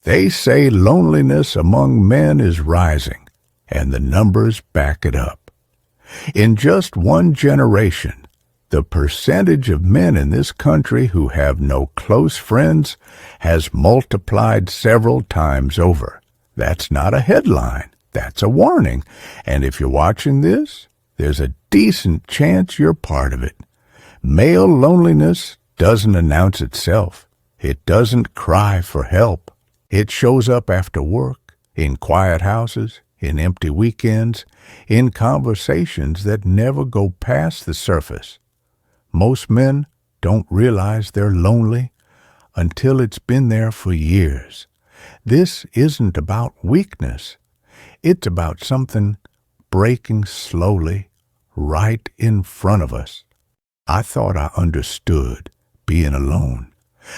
They say loneliness among men is rising, and the numbers back it up. In just one generation, the percentage of men in this country who have no close friends has multiplied several times over. That's not a headline. That's a warning. And if you're watching this, there's a decent chance you're part of it. Male loneliness doesn't announce itself. It doesn't cry for help. It shows up after work, in quiet houses, in empty weekends, in conversations that never go past the surface. Most men don't realize they're lonely until it's been there for years. This isn't about weakness. It's about something breaking slowly right in front of us. I thought I understood being alone.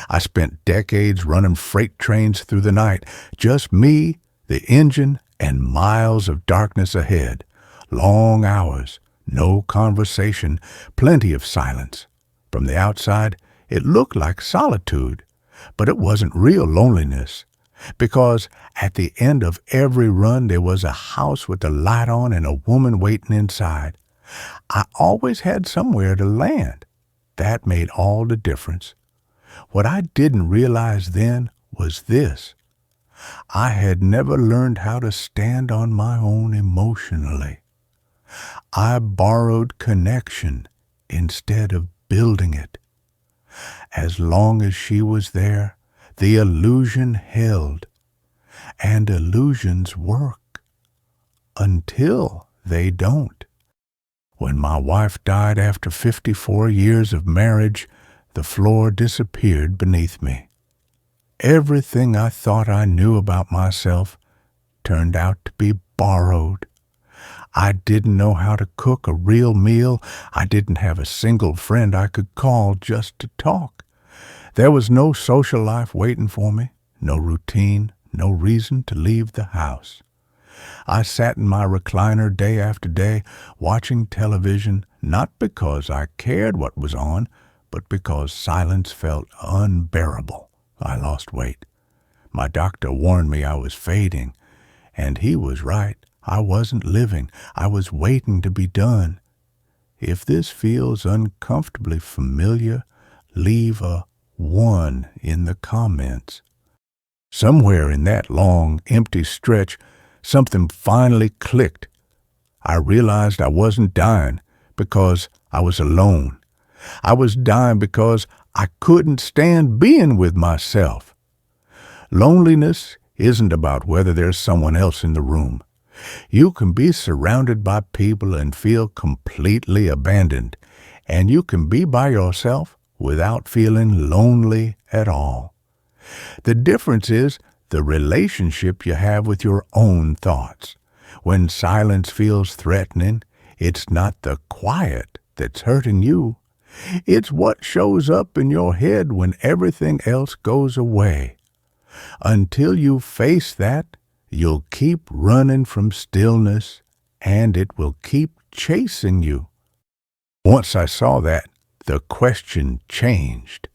I spent decades running freight trains through the night, just me, the engine, and miles of darkness ahead. Long hours, no conversation, plenty of silence. From the outside, it looked like solitude, but it wasn't real loneliness, because at the end of every run there was a house with the light on and a woman waiting inside. I always had somewhere to land. That made all the difference. What I didn't realize then was this. I had never learned how to stand on my own emotionally. I borrowed connection instead of building it. As long as she was there, the illusion held. And illusions work until they don't. When my wife died after 54 years of marriage, the floor disappeared beneath me. Everything I thought I knew about myself turned out to be borrowed. I didn't know how to cook a real meal. I didn't have a single friend I could call just to talk. There was no social life waiting for me, no routine, no reason to leave the house. I sat in my recliner day after day, watching television, not because I cared what was on, but because silence felt unbearable. I lost weight. My doctor warned me I was fading, and he was right. I wasn't living. I was waiting to be done. If this feels uncomfortably familiar, leave a 1 in the comments. Somewhere in that long, empty stretch, something finally clicked. I realized I wasn't dying because I was alone. I was dying because I couldn't stand being with myself. Loneliness isn't about whether there's someone else in the room. You can be surrounded by people and feel completely abandoned, and you can be by yourself without feeling lonely at all. The difference is the relationship you have with your own thoughts. When silence feels threatening, it's not the quiet that's hurting you. It's what shows up in your head when everything else goes away. Until you face that, you'll keep running from stillness, and it will keep chasing you. Once I saw that, the question changed.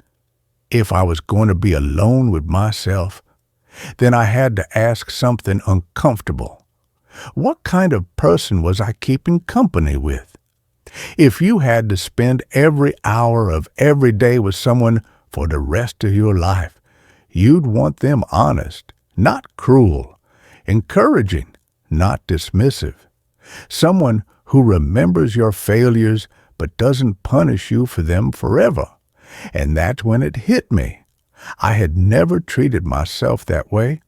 If I was going to be alone with myself, then I had to ask something uncomfortable. What kind of person was I keeping company with? If you had to spend every hour of every day with someone for the rest of your life, you'd want them honest, not cruel, encouraging, not dismissive. Someone who remembers your failures but doesn't punish you for them forever. And that's when it hit me. I had never treated myself that way.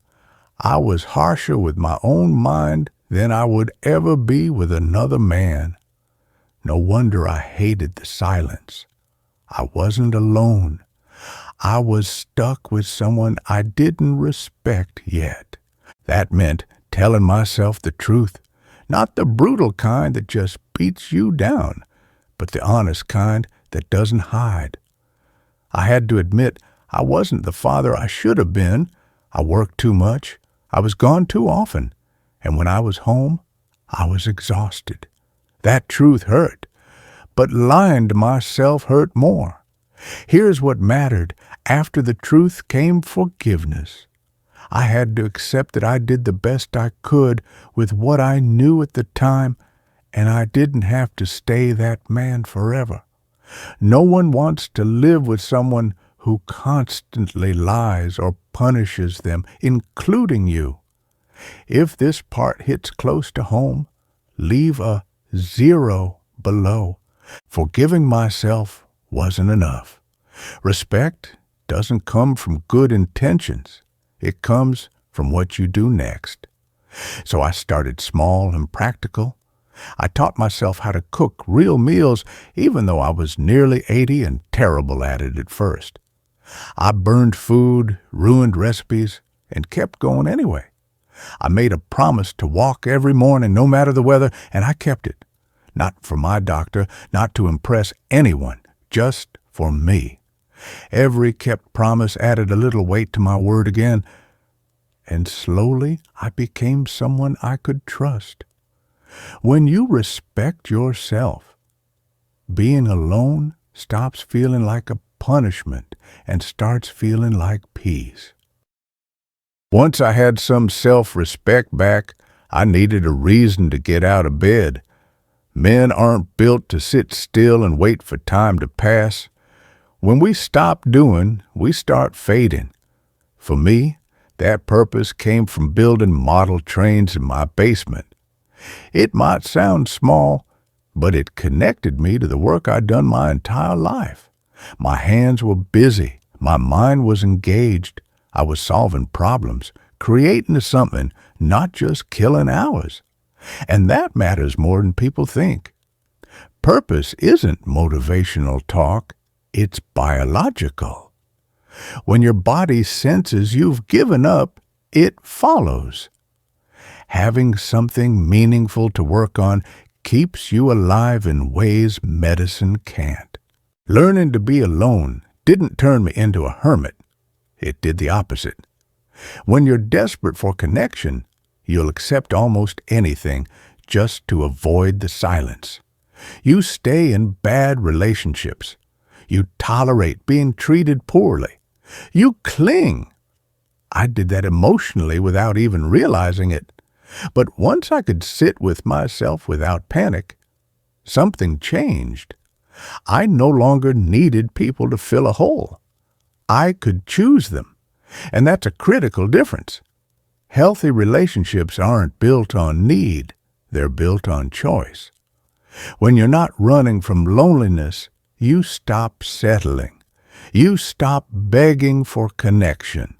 I was harsher with my own mind than I would ever be with another man. No wonder I hated the silence. I wasn't alone. I was stuck with someone I didn't respect yet. That meant telling myself the truth, not the brutal kind that just beats you down, but the honest kind that doesn't hide. I had to admit I wasn't the father I should have been. I worked too much. I was gone too often. And when I was home, I was exhausted. That truth hurt. But lying to myself hurt more. Here's what mattered. After the truth came forgiveness. I had to accept that I did the best I could with what I knew at the time, and I didn't have to stay that man forever. No one wants to live with someone who constantly lies or punishes them, including you. If this part hits close to home, leave a 0 below. Forgiving myself wasn't enough. Respect doesn't come from good intentions. It comes from what you do next. So I started small and practical. I taught myself how to cook real meals, even though I was nearly 80 and terrible at it at first. I burned food, ruined recipes, and kept going anyway. I made a promise to walk every morning, no matter the weather, and I kept it. Not for my doctor, not to impress anyone, just for me. Every kept promise added a little weight to my word again, and slowly I became someone I could trust. When you respect yourself, being alone stops feeling like a punishment and starts feeling like peace. Once I had some self-respect back, I needed a reason to get out of bed. Men aren't built to sit still and wait for time to pass. When we stop doing, we start fading. For me, that purpose came from building model trains in my basement. It might sound small, but it connected me to the work I'd done my entire life. My hands were busy. My mind was engaged. I was solving problems, creating something, not just killing hours. And that matters more than people think. Purpose isn't motivational talk. It's biological. When your body senses you've given up, it follows. Having something meaningful to work on keeps you alive in ways medicine can't. Learning to be alone didn't turn me into a hermit. It did the opposite. When you're desperate for connection, you'll accept almost anything just to avoid the silence. You stay in bad relationships. You tolerate being treated poorly. You cling. I did that emotionally without even realizing it. But once I could sit with myself without panic, something changed. I no longer needed people to fill a hole. I could choose them, and that's a critical difference. Healthy relationships aren't built on need, they're built on choice. When you're not running from loneliness, you stop settling. You stop begging for connection,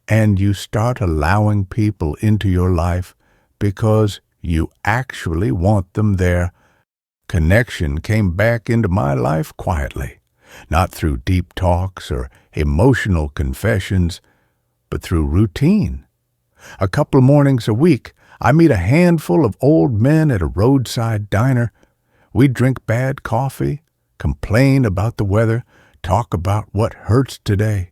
and you start allowing people into your life because you actually want them there. Connection came back into my life quietly, not through deep talks or emotional confessions, but through routine. A couple mornings a week, I meet a handful of old men at a roadside diner. We drink bad coffee, complain about the weather, talk about what hurts today.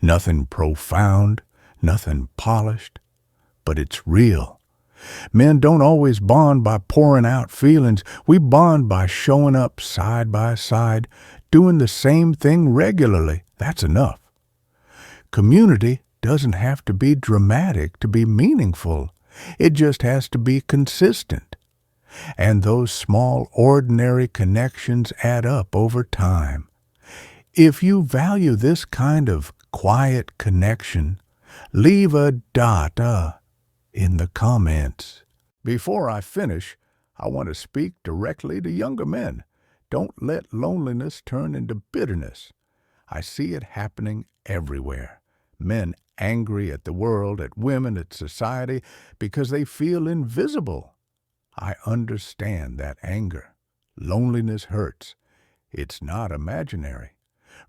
Nothing profound, nothing polished, but it's real. Men don't always bond by pouring out feelings. We bond by showing up side by side, doing the same thing regularly. That's enough. Community doesn't have to be dramatic to be meaningful. It just has to be consistent. And those small, ordinary connections add up over time. If you value this kind of quiet connection, leave a dot in the comments. Before I finish, I want to speak directly to younger men. Don't let loneliness turn into bitterness. I see it happening everywhere. Men angry at the world, at women, at society, because they feel invisible. I understand that anger. Loneliness hurts. It's not imaginary.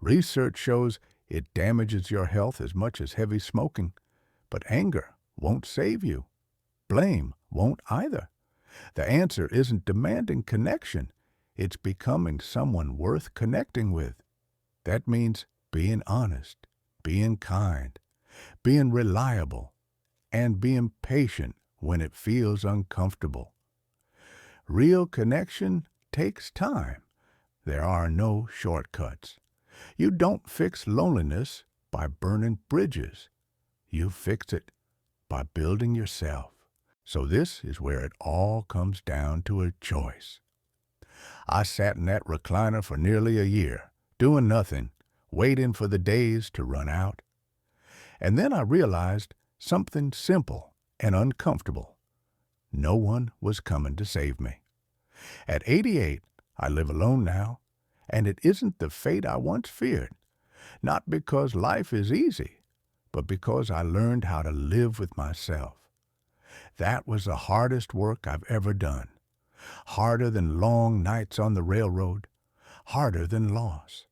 Research shows it damages your health as much as heavy smoking. But anger won't save you. Blame won't either. The answer isn't demanding connection. It's becoming someone worth connecting with. That means being honest, being kind, being reliable, and being patient when it feels uncomfortable. Real connection takes time. There are no shortcuts. You don't fix loneliness by burning bridges. You fix it by building yourself. So this is where it all comes down to a choice. I sat in that recliner for nearly a year, doing nothing, waiting for the days to run out. And then I realized something simple and uncomfortable. No one was coming to save me. At 88, I live alone now, and it isn't the fate I once feared. Not because life is easy, but because I learned how to live with myself. That was the hardest work I've ever done. Harder than long nights on the railroad. Harder than loss.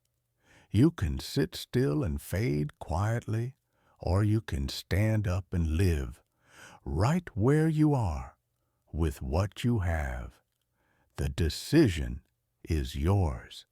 You can sit still and fade quietly, or you can stand up and live, right where you are, with what you have. The decision is yours.